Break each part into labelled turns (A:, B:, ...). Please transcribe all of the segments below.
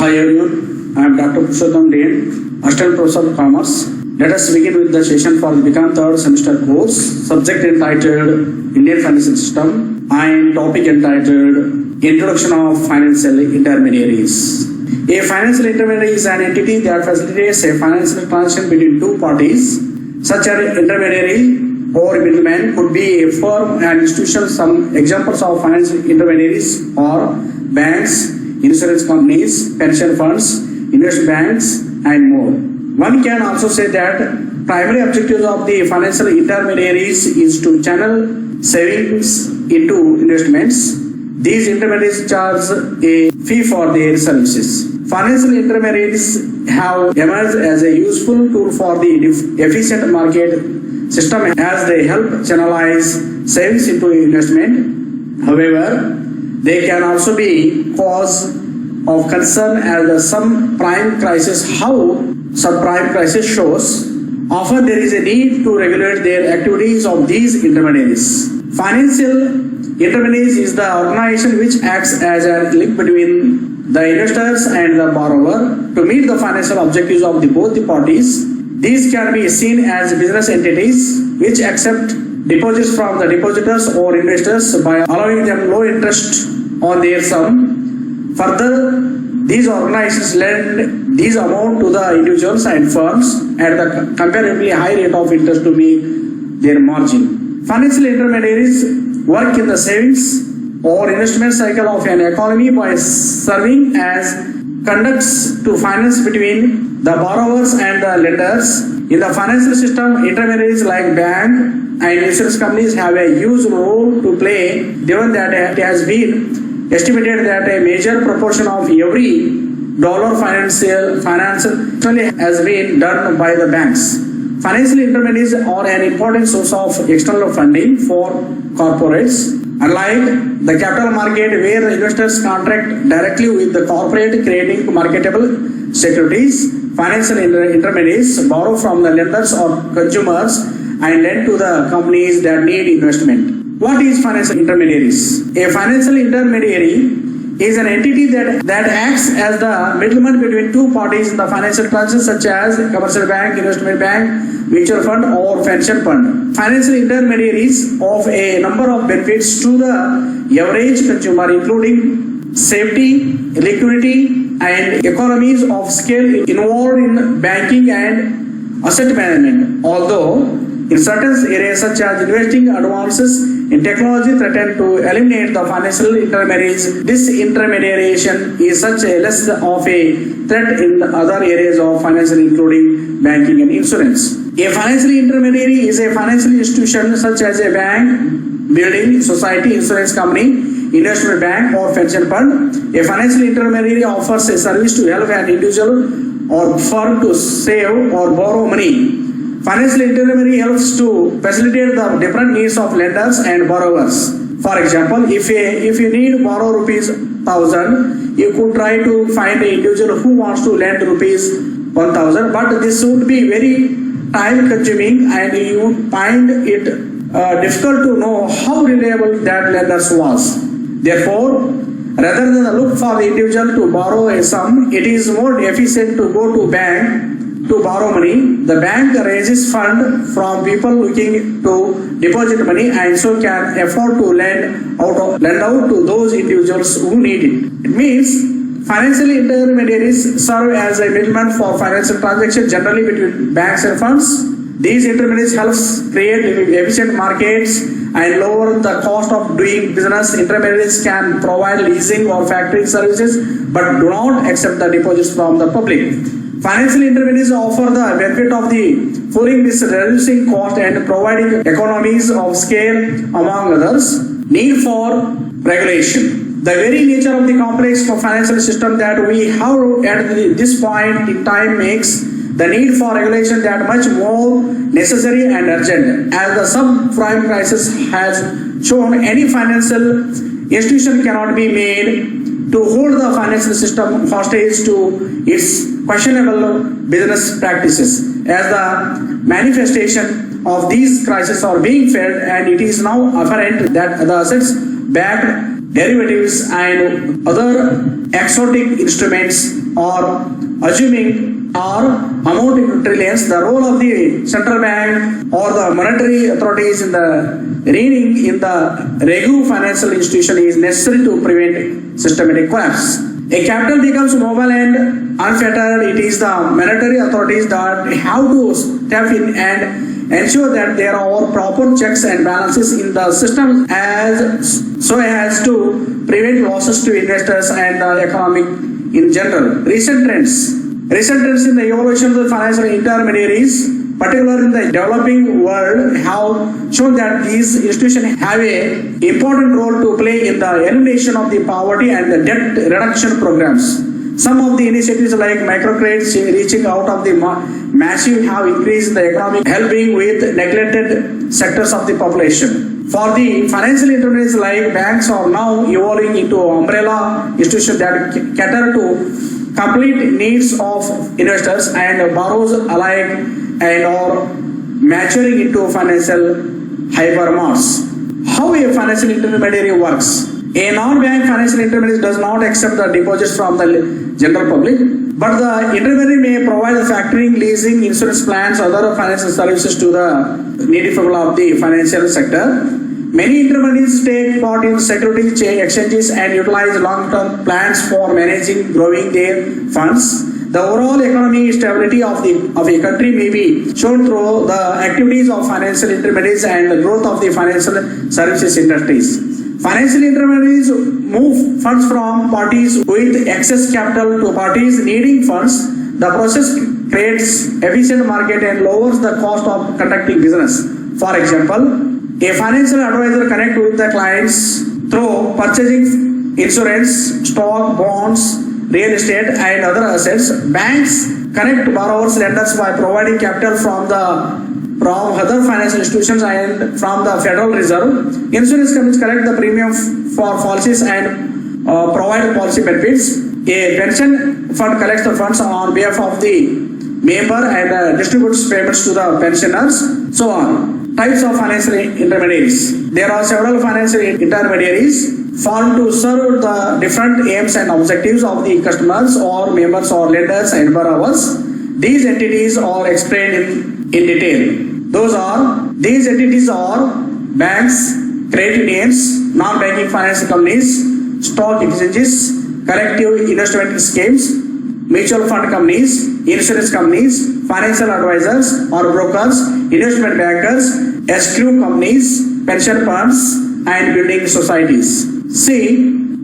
A: Hi everyone, I am Dr. Purushottam Dean, Assistant Professor of Commerce. Let us begin with the session for the BCom third semester course, subject entitled Indian Financial System and topic entitled Introduction of Financial Intermediaries. A financial intermediary is an entity that facilitates a financial transaction between two parties. Such an intermediary or middleman could be a firm and institution. Some examples of financial intermediaries are banks, insurance companies, pension funds, investment banks, and more. One can also say that primary objectives of the financial intermediaries is to channel savings into investments. These intermediaries charge a fee for their services. Financial intermediaries have emerged as a useful tool for the efficient market system as they help channelize savings into investment. However, they can also be cause of concern as the subprime crisis. How subprime crisis shows, often there is a need to regulate their activities of these intermediaries. Financial intermediaries is the organization which acts as a link between the investors and the borrower to meet the financial objectives of both the parties. These can be seen as business entities which accept deposits from the depositors or investors by allowing them low interest on their sum. Further, these organizations lend these amount to the individuals and firms at the comparatively high rate of interest to make their margin. Financial intermediaries work in the savings or investment cycle of an economy by serving as conduits to finance between the borrowers and the lenders. In the financial system, intermediaries like bank and insurance companies have a huge role to play, given that it has been estimated that a major proportion of every dollar financial has been done by the banks. Financial intermediaries are an important source of external funding for corporates. Unlike the capital market, where investors contract directly with the corporate creating marketable securities, financial intermediaries borrow from the lenders or consumers and lend to the companies that need investment. What is financial intermediaries? A financial intermediary is an entity that acts as the middleman between two parties in the financial transactions, such as commercial bank, investment bank, mutual fund, or pension fund. Financial intermediaries offer a number of benefits to the average consumer, including safety, liquidity, and economies of scale involved in banking and asset management. Although in certain areas such as investing, advances in technology threaten to eliminate the financial intermediaries, this intermediation is such a less of a threat in other areas of financial, including banking and insurance. A financial intermediary is a financial institution such as a bank, building society, insurance company, investment bank, or pension fund. A financial intermediary offers a service to help an individual or firm to save or borrow money. Financial intermediary helps to facilitate the different needs of lenders and borrowers. For example, if you need to borrow rupees 1,000, you could try to find an individual who wants to lend rupees 1,000, but this would be very time consuming and you would find it difficult to know how reliable that lender was. Therefore, rather than look for the individual to borrow a sum, it is more efficient to go to bank to borrow money. The bank raises fund from people looking to deposit money and so can afford to lend out to those individuals who need it. It means financial intermediaries serve as a middleman for financial transactions, generally between banks and funds. These intermediaries help create efficient markets and lower the cost of doing business. Intermediaries can provide leasing or factoring services but do not accept the deposits from the public. Financial intermediaries offer the benefit of the following: this reducing cost and providing economies of scale, among others. Need for regulation. The very nature of the complex financial system that we have at this point in time makes the need for regulation that much more necessary and urgent. As the subprime crisis has shown, any financial institution cannot be made to hold the financial system hostage to its questionable business practices, as the manifestation of these crises are being felt, and it is now apparent that the assets-backed derivatives and other exotic instruments or assuming or amount in trillions, the role of the central bank or the monetary authorities in the reining in the regu financial institution is necessary to prevent systematic collapse. A capital becomes mobile and unfettered. It is the monetary authorities that have to step in and ensure that there are proper checks and balances in the system as to prevent losses to investors and the economy in general. Recent trends in the evolution of the financial intermediaries, particularly in the developing world, have shown that these institutions have an important role to play in the elimination of the poverty and the debt reduction programs. Some of the initiatives like microcredits reaching out of the massive have increased the economic helping with neglected sectors of the population. For the financial intermediaries like banks are now evolving into umbrella institutions that cater to complete needs of investors and borrowers alike and are maturing into financial hypermarts. How a financial intermediary works. A non-bank financial intermediary does not accept the deposits from the general public, but the intermediary may provide the factoring, leasing, insurance plans, other financial services to the needy people of the financial sector. Many intermediaries take part in securities exchanges and utilize long-term plans for managing, growing their funds. The overall economic stability of a country may be shown through the activities of financial intermediaries and the growth of the financial services industries. Financial intermediaries move funds from parties with excess capital to parties needing funds. The process creates efficient market and lowers the cost of conducting business. For example, a financial advisor connects with the clients through purchasing insurance, stock, bonds, real estate and other assets. Banks connect borrowers, lenders by providing capital from other financial institutions and from the Federal Reserve. Insurance companies collect the premium for policies and provide policy benefits. A pension fund collects the funds on behalf of the member and distributes payments to the pensioners, so on. Types of financial intermediaries. There are several financial intermediaries formed to serve the different aims and objectives of the customers or members or lenders and borrowers. These entities are explained in detail. These entities are banks, credit unions, non-banking financial companies, stock exchanges, collective investment schemes, mutual fund companies, insurance companies, financial advisors or brokers, investment bankers, escrow companies, pension funds, and building societies. See,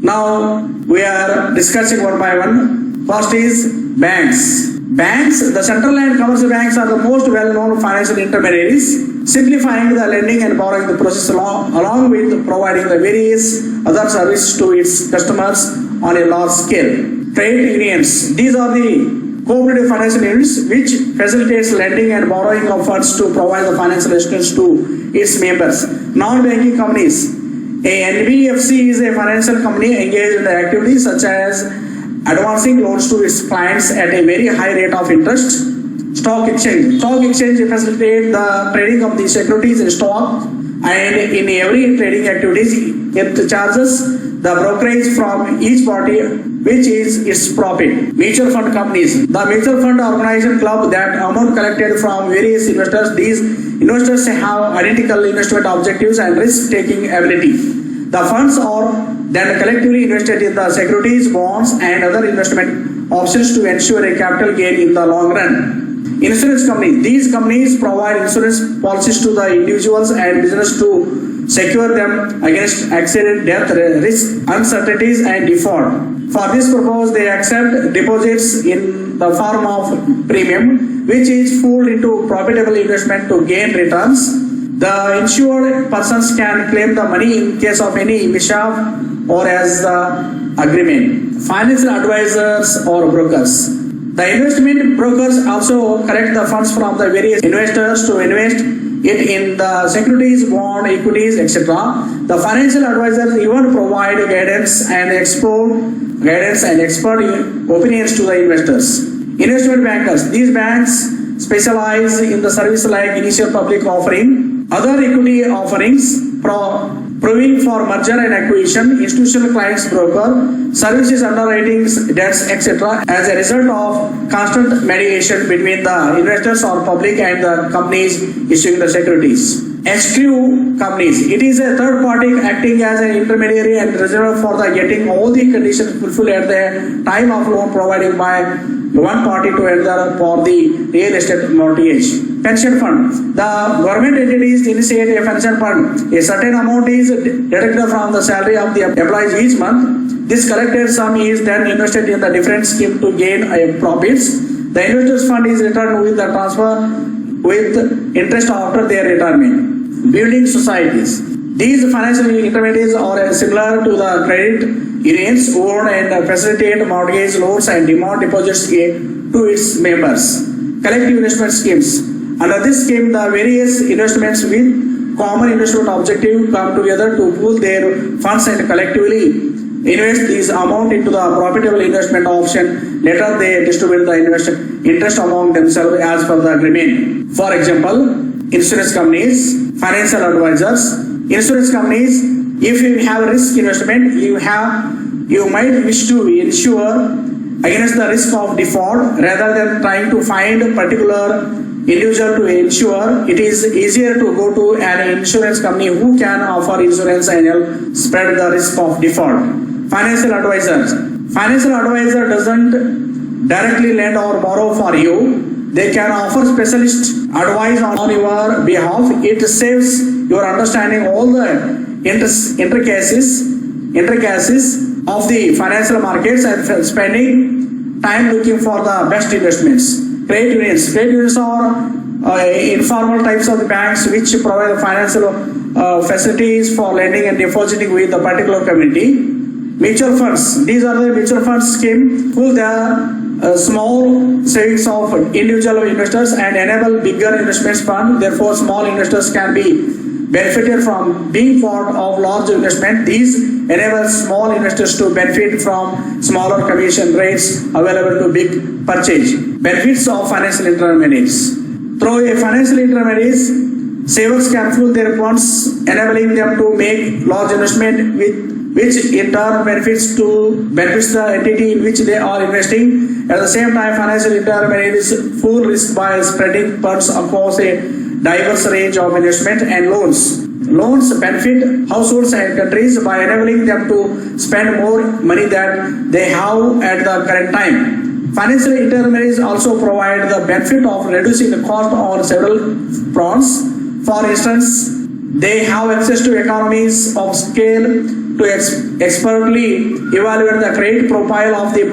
A: now we are discussing one by one. First is banks. Banks, the central and commercial banks are the most well-known financial intermediaries, simplifying the lending and borrowing the process along with providing the various other services to its customers on a large scale. Trade unions. These are the cooperative financial units which facilitates lending and borrowing of funds to provide the financial assistance to its members. Non-banking companies. A NBFC is a financial company engaged in the activities such as advancing loans to its clients at a very high rate of interest. Stock exchange. Stock exchange facilitates the trading of the securities and stock, and in every trading activities it charges the brokerage from each party, which is its profit. Mutual fund companies. The mutual fund organization club that amount collected from various investors. These investors have identical investment objectives and risk-taking ability. The funds are then collectively invested in the securities, bonds, and other investment options to ensure a capital gain in the long run. Insurance companies. These companies provide insurance policies to the individuals and business to secure them against accident, death, risk, uncertainties, and default. For this purpose, they accept deposits in the form of premium, which is pooled into profitable investment to gain returns. The insured persons can claim the money in case of any mishap or as the agreement. Financial advisors or brokers. The investment brokers also collect the funds from the various investors to invest it in the securities, bond, equities, etc. The financial advisors even provide guidance and expert opinions to the investors. Investment bankers. These banks specialize in the service like initial public offering, other equity offerings, proving for merger and acquisition, institutional clients broker, services underwritings, debts, etc. as a result of constant mediation between the investors or public and the companies issuing the securities. Escrow companies. It is a third party acting as an intermediary and reservoir for the getting all the conditions fulfilled at the time of loan provided by one party to another for the real estate mortgage. Pension fund. The government entities initiate a pension fund. A certain amount is deducted from the salary of the employees each month. This collected sum is then invested in the different scheme to gain profits. The investors fund is returned with the transfer with interest after their retirement. Building societies. These financial intermediaries are similar to the credit unions who own and facilitate mortgage loans and demand deposits to its members. Collective investment schemes. Under this scheme, the various investments with common investment objective come together to pool their funds and collectively invest this amount into the profitable investment option. Later, they distribute the interest among themselves as per the agreement. For example, insurance companies, financial advisors. Insurance companies, if you have risk investment, you might wish to insure against the risk of default rather than trying to find a particular individual to insure. It is easier to go to an insurance company who can offer insurance and help spread the risk of default. Financial advisors. Financial advisor doesn't directly lend or borrow for you. They can offer specialist advice on your behalf. It saves your understanding all the intricacies of the financial markets and spending time looking for the best investments. Credit unions. Credit unions are informal types of the banks which provide financial facilities for lending and depositing with the particular community. Mutual funds. These are the mutual funds scheme who the small savings of individual investors and enable bigger investments fund. Therefore, small investors can be benefited from being part of large investment. These enable small investors to benefit from smaller commission rates available to big purchase. Benefits of financial intermediaries. Through a financial intermediaries, savers can pool their funds, enabling them to make large investment with which in turn benefits the entity in which they are investing. At the same time, financial intermediaries full risk by spreading funds across a diverse range of investment and loans. Loans benefit households and countries by enabling them to spend more money than they have at the current time. Financial intermediaries also provide the benefit of reducing the cost on several fronts. For instance, they have access to economies of scale to expertly evaluate the credit profile of the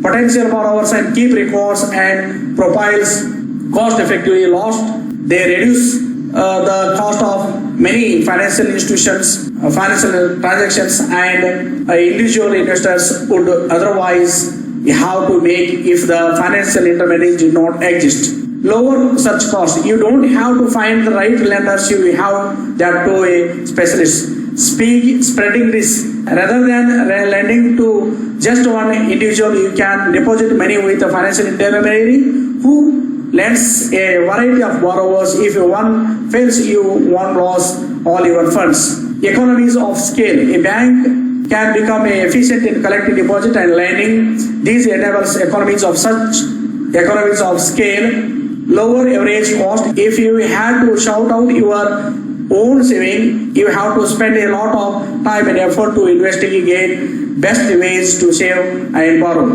A: potential borrowers and keep records and profiles cost effectively lost. They reduce the cost of many financial institutions, financial transactions, and individual investors would otherwise have to make if the financial intermediaries did not exist. Lower such costs. You don't have to find the right lenders, you have that to a specialist. Spreading risk. Rather than lending to just one individual, you can deposit money with a financial intermediary who lends a variety of borrowers. If one fails, you won't lose all your funds. Economies of scale. A bank can become efficient in collecting deposit and lending. This enables economies of scale. Lower average cost. If you had to shout out your own saving, you have to spend a lot of time and effort to investigate best ways to save and borrow.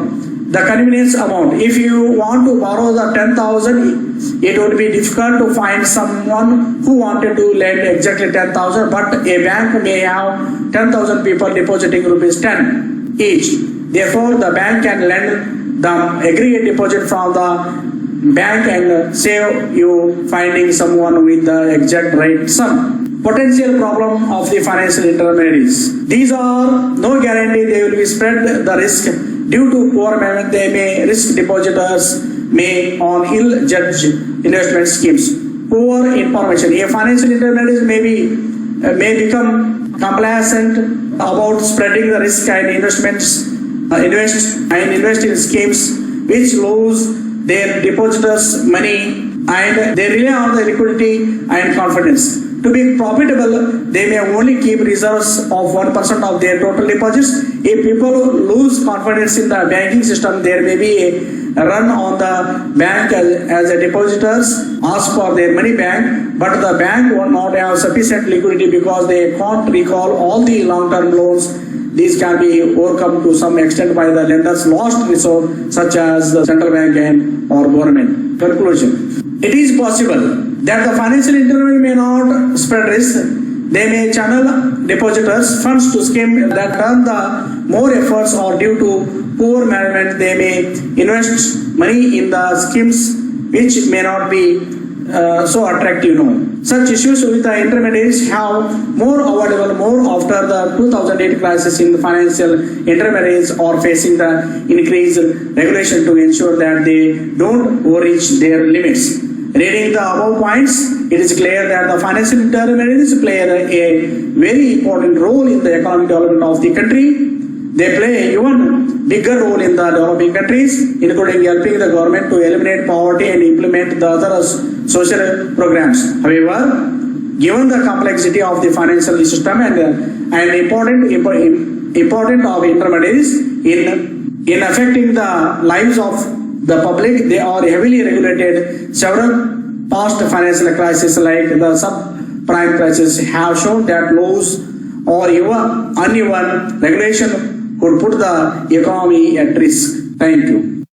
A: The convenience amount. If you want to borrow the 10,000, it would be difficult to find someone who wanted to lend exactly 10,000, but a bank may have 10,000 people depositing rupees 10 each. Therefore, the bank can lend the aggregate deposit from the bank and save you finding someone with the exact right sum. Potential problem of the financial intermediaries. These are no guarantee they will be spread the risk. Due to poor management, they may risk depositors may on ill-judged investment schemes. Poor information. A financial intermediary may become complacent about spreading the risk and invest in schemes which lose their depositors' money and they rely on the liquidity and confidence. To be profitable, they may only keep reserves of 1% of their total deposits. If people lose confidence in the banking system, there may be a run on the bank as the depositors ask for their money back, but the bank will not have sufficient liquidity because they can't recall all the long-term loans. These can be overcome to some extent by the lender's lost reserve, such as the central bank and or government. Conclusion. It is possible that the financial intermediary may not spread risk. They may channel depositors' funds to schemes that earn the more efforts, or due to poor management, they may invest money in the schemes which may not be so attractive now. Such issues with the intermediaries have more available more after the 2008 crisis in the financial intermediaries are facing the increased regulation to ensure that they don't overreach their limits. Reading the above points, it is clear that the financial intermediaries play a very important role in the economic development of the country. They play an even bigger role in the developing countries, including helping the government to eliminate poverty and implement the other social programs. However, given the complexity of the financial system and important of intermediaries in affecting the lives of the public, they are heavily regulated. Several past financial crises like the subprime crisis have shown that laws or even uneven regulation could put the economy at risk. Thank you.